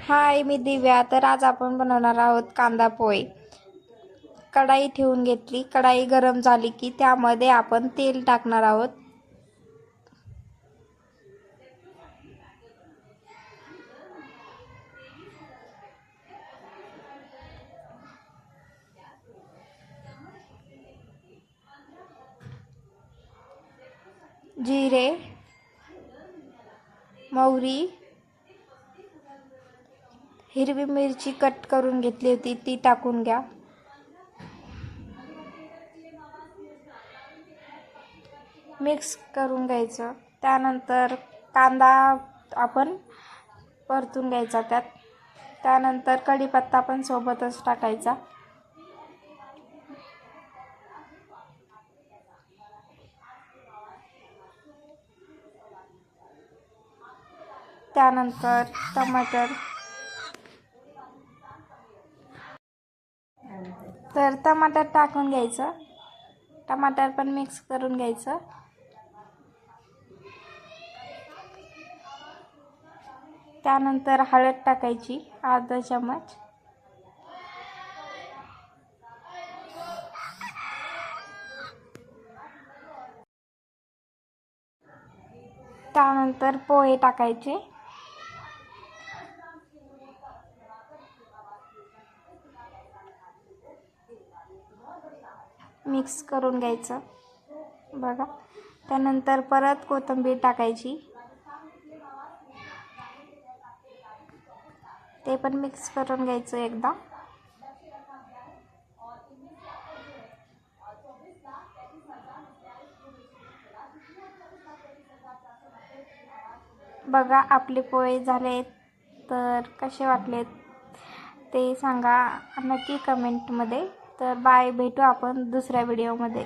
हाय, मी दिव्या. तर आज आपण बनवणार आहोत कांदा पोहे. कढाई ठेवून घेतली. कढाई गरम झाली की त्यामध्ये आपण तेल टाकणार आहोत. जिरे, मोहरी, हिरवी मिरची कट करून घेतली होती ती टाकून घ्या. मिक्स करून घ्यायचं. त्यानंतर कांदा आपण परतून घ्यायचा त्यात. त्यानंतर कढीपत्ता पण सोबतच टाकायचा. त्यानंतर टमाटर टाकून घ्यायचं. टमाटर पण मिक्स करून घ्यायचं. त्यानंतर हळद टाकायची अर्धा चमच. त्यानंतर पोहे टाकायचे. मिक्स करून घ्यायचं बघा. त्यानंतर परत कोथिंबीर टाकायची. ते पण मिक्स करून घ्यायचं एकदा. बघा आपले पोहे झाले. तर कसे वाटलेत ते सांगा नक्की कमेंटमध्ये. तर बाय, भेटू आपण दुसऱ्या व्हिडिओमध्ये.